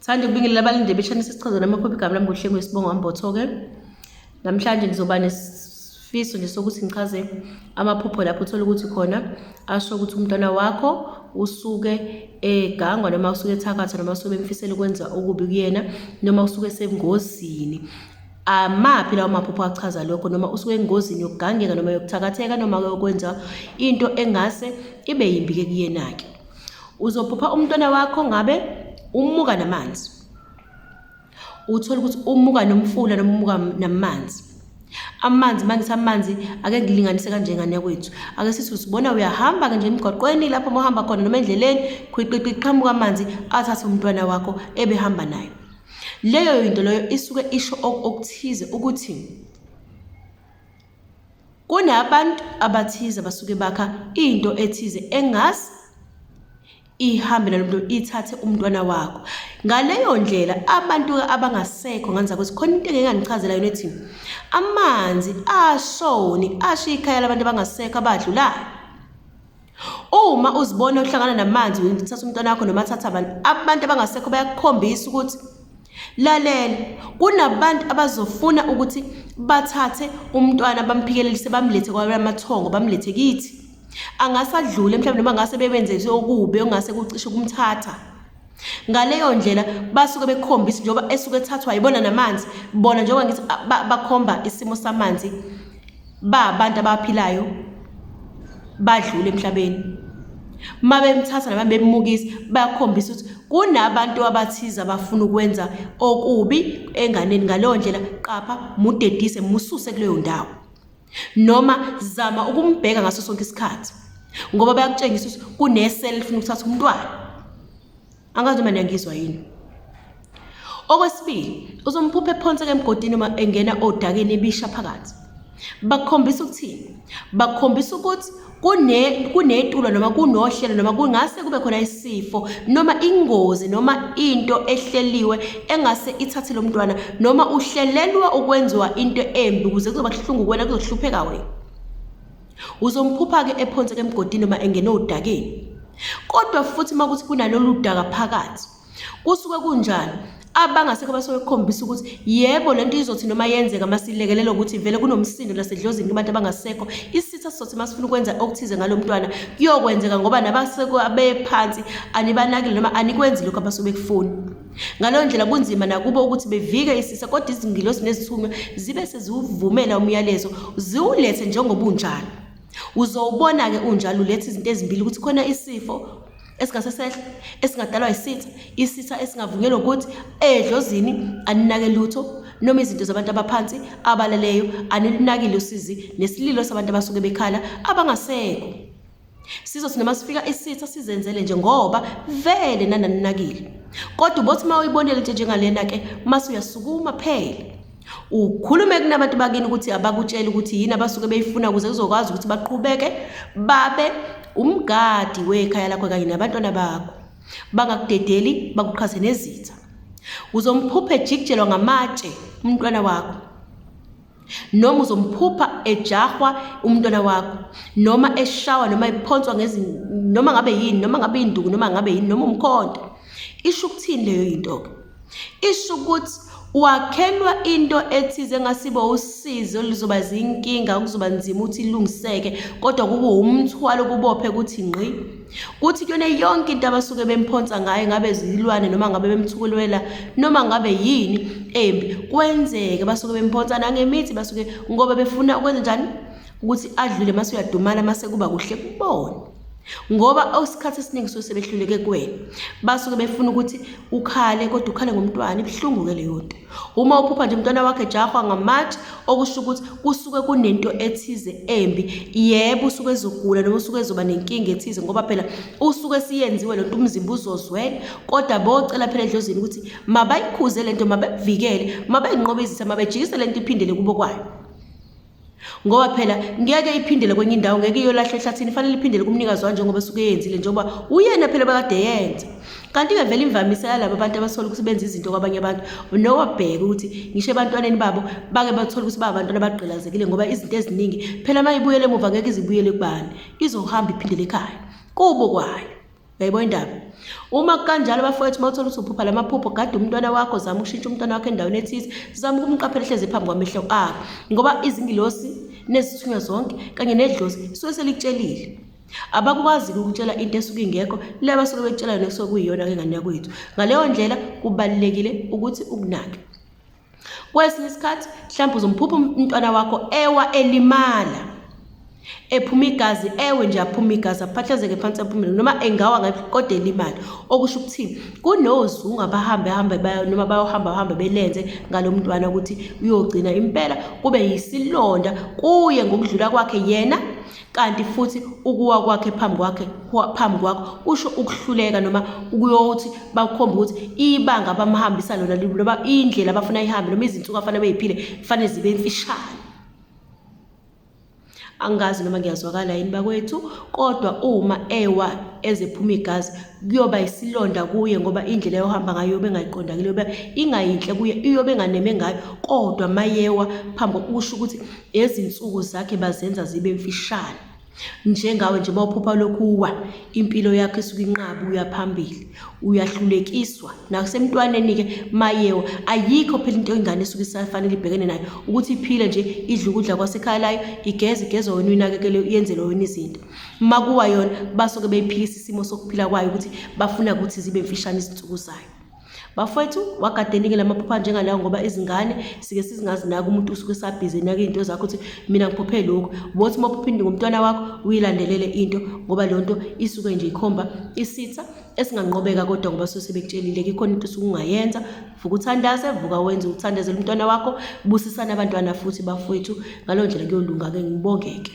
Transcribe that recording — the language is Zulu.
Sithanda ukubingelela abalindi beshana sesichaza lamaphupho igama lami ngohlelo ngesibongo ambotho-ke. Namhlanje ngizoba nesifiso nje sokuthi ngichaze amaphupho lapho uthola ukuthi khona asho ukuthi umntwana wakho usuke egangwa noma usuke ethakathwa noma usuke bemfisela ukwenza okubi kuyena noma usuke esengozini. Amaphi lawo maphupho achaza lokho, noma usuke engozini yokugangeka noma yokuthakatheka noma yokwenza into engase ibe yimbi-ke kuyena-ke. Uzophupha umntwana wakho ngabe umuka namanzi. Uthola ukuthi umuka nomfula noma umuka namanzi. Amanzi mangithi amanzi ake ngilinganise kanje ngane yakwethu. Ake sithi usibona uyahamba ke nje emgwaqweni lapho mohamba khona noma endleleni khwiqiqi qhamuka amanzi athathe umntwana wakho ebehamba naye. Leyo into leyo isuke isho okuthize ukuthi kunabantu abathize basuke bakha into ethize engase ihambe nalomuntu ithathe umntwana wakho. Ngaleyo ndlela abantu abangasekho nganza ukuthi khona into engenganichazela yona ethi amanzi ashoni asho ikhaya labantu abangasekho abadlulayo. Uma uzibona uhlangana namanzi uthatha umntwana wakho noma thatha abantu abangasekho bayakukhombisa ukuthi lalela kunabantu abazofuna ukuthi bathathe umntwana bamphikelelise bamlethe kwamathongo bamlethe kithi. Angasadlule mhlawumbe noma ngase bebenze okubi ongase kucishe kumthatha. Ngaleyo ndlela basuke bekhombisa njengoba esuke ethathwa yibona namanzi, bona njengoba ngithi bakhomba isimo samanzi abantu abaphilayo badlule emhlabeni. Mabemthatha noma bemmukisa bayakhombisa ukuthi kunabantu abathize abafuna ukwenza okubi enganeni. Ngaleyo ndlela qapha mudedise mususe kuleyo ndawo. Noma zama ukumbheka ngaso sonke isikhathi ngoba bayakutshengisa ukuthi kunesela elifuna ukuthatha umntwana. Angazi uma niyangizwa yini. Okwesibili, uzomphupha ephonse emgodini uma engena odakeni ebisha phakathi. Bakhombisa ukuthini? Bakhombisa ukuthi kunetulo noma kunohlelo noma kungase kube khona isifo noma ingozi noma into ehleliwe engase ithathe lo mntwana noma uhlelelwa ukwenziwa into embi ukuze kuzoba kuhlungu kuwena kuzohlupheka wena. Uzomphupha ke ephonse emgodini uma engena odakeni. Kodwa futhi makuthi kunalolu daka phakathi kusuke kunjani abangasekho basuke bekhombisa ukuthi yebo lento izothi noma yenzeka masilekelela ukuthi vele kunomsindo lasedlozini kubantu abangasekho isitha sizothi masifuna ukwenza okuthize ngalo mntwana kuyokwenzeka ngoba nabaseko abephansi anibanakile noma anikwenzi lokho abasuke bekufuna. Ngaleyo ndlela kunzima nakubo ukuthi bevike isisa kodwa izingilosi nezithunywa zibe sezivumela umyalezo ziwulethe njengoba unjalo. Uzowubona ke unjalo ulethe izinto ezimbili ukuthi khona isifo esingasesehla esingadalwa isitha esingavunyelwa ukuthi edlozini aninake lutho noma izinto zabantu abaphansi abalaleyo aninakile usizi nesililo sabantu abasuke bekhala abangasekho. Sizothi noma sifika isitha sizenzele nje ngoba vele nananinakile. Kodwa ubothi uma uyibonele nje njengalena ke mase uyasukuma phela ukhulume kunabantu bakini ukuthi abakutshela ukuthi yini abasuke beyifuna ukuze uzokwazi ukuthi baqhubeke babe umgadi wekhaya lakho kanye nabantwana bakho bangakudedeli bakuqhaze nezitha. Uzomphupha ejikijelwa ngamatshe umntwana wakho noma uzomphupha ejahwa umntwana wakho noma eshawa noma ephonswa noma ngabe yini noma ngabe induku noma ngabe yini noma umkhonto. Isho ukuthini leyo into ke? Isho ukuthi wakhelwa into ethize ngasibo usizo lizoba zinkinga ukuzoba nzima ukuthi ilungiseke kodwa kube umthwalo kubophe ukuthi ngqi kuthi kuyona yonke into abasuke bemphonsa ngayo ngabe zilwane noma ngabe bemthukulwela noma ngabe yini embi kwenzeke basuke bemphonsa nangemithi basuke ngoba befuna ukwenza njani ukuthi adlule mase uyadumana mase kuba kuhle kubona ngoba osikhathi esiningi sosebehluleke kuwena basuke befuna ukuthi ukhale kodwa ukhale ngomntwana ibhlungu ke leyo nto. Uma uphupha nje umntwana wakhe ejahwa ngamatshe okusho ukuthi kusuke kunento ethize embi. Yebo usuke ezogula noma usuke ezoba nenkinga ethize ngoba phela usuke siyenziwe lento umzimba uzozwela kodwa bocela phela edlozini ukuthi mabayikhuze lento mabevikele mabayinqobe izitha mabejikise lento iphindele kubo kwayo. Ngoba phela ngeke iphindele kwenye indawo ngeke iyolahla ehlathini fanele iphindele kumnikazi wanje ngoba suke yenzile njengoba uyena phela bakade yenza. Kanti ke vele imvamisa yalabo abantu abasola ukuthi benze izinto kwabanye abantu nowabheka ukuthi ngisho ebantwaneni babo bake bathola ukuthi babantwana abagqilazekile ngoba izinto eziningi phela mayibuyele emuva ngeke izibuyele kubani izohamba iphindele ekhaya kubo kwayo. Uyayibona indaba? Uma kanjalo bafowethu bawuthola ukuthi uphupha lamaphupho, gada umntwana wakho, zama ukushintsha umntwana wakho endaweni ethize, zama ukumqaphela hlezi phambi kwamehlo akho, ngoba izingilosi nezithunywa zonke kanye nedlozi suke selikutshelile. Abakwazi ukutshela into esuke ingekho, le basuke bekutshela yona kusuke kuyiyona ke ngane yakwethu. Ngaleyo ndlela kubalulekile ukuthi ukunake. Kwesinye isikhathi mhlawumbe uzomphupha umntwana wakho ewa elimala, ephuma igazi, ewe nje aphuma igazi, aphahlazeke phansi aphumele, noma engawa ngaphi kodwa elimala. Okusho ukuthini? Kunozungu abahambe noma bayohamba belenze ngalo mntwana ukuthi uyogcina impela kube yisilonda kuye ngokudlula kwakhe yena, kanti futhi ukuwa kwakhe phambi kwakho usho ukuhluleka noma ukuyothi bakhomba ukuthi ibanga bamhambisa lona noma indlela abafuna ihambe noma izinsuku afanele beyiphile kufanele zibe emfishane. Angazi noma ngiyazwakala yini bakwethu, kodwa uma ewa ezephuma igazi kuyoba isilonda kuye, ngoba indlela yohamba ngayo yobe engayiqondakile, yobe ingayinhle kuye, iyobe enganeme ngayo, kodwa mayewa phambi kusho ukuthi ezinsuku zakhe bazenza zibe emfishane. Njengawe nje bawuphupha lokhuwa, impilo yakhe isuke inqaba, uyaphambili, uyahlulekiswa nasemntwaneni-ke mayewa. Ayikho phela into ingane esuke isafanele ibhekene nayo ukuthi iphile nje, idle ukudla kwasekhaya layo, igeze wena, uyinakekele, yenzele wena izinto. Makuwa yona basuke beyiphikisa isimo sokuphila kwayo ukuthi bafuna ukuthi zibe mfishane izinsuku zayo. Bafowethu, wagadenike lamaphupha njengalawo, ngoba izingane sike sizingazinaki. Umuntu usuke esabhizi enaka izinto zakho ukuthi mina ngiphuphe lokhu. Bothi mawuphupha ngomntwana wakho uyilandelele into, ngoba leyo nto isuke nje ikhomba isitha esinganqobeka, kodwa ngoba sebekutshelile ikhona into usuke ungayenza. Vuka uthandaze, vuka wenze, uthandazele umntwana wakho, busisana abantwana futhi bafowethu. Ngaleyo ndlela kuyolunga-ke, ngibongeke.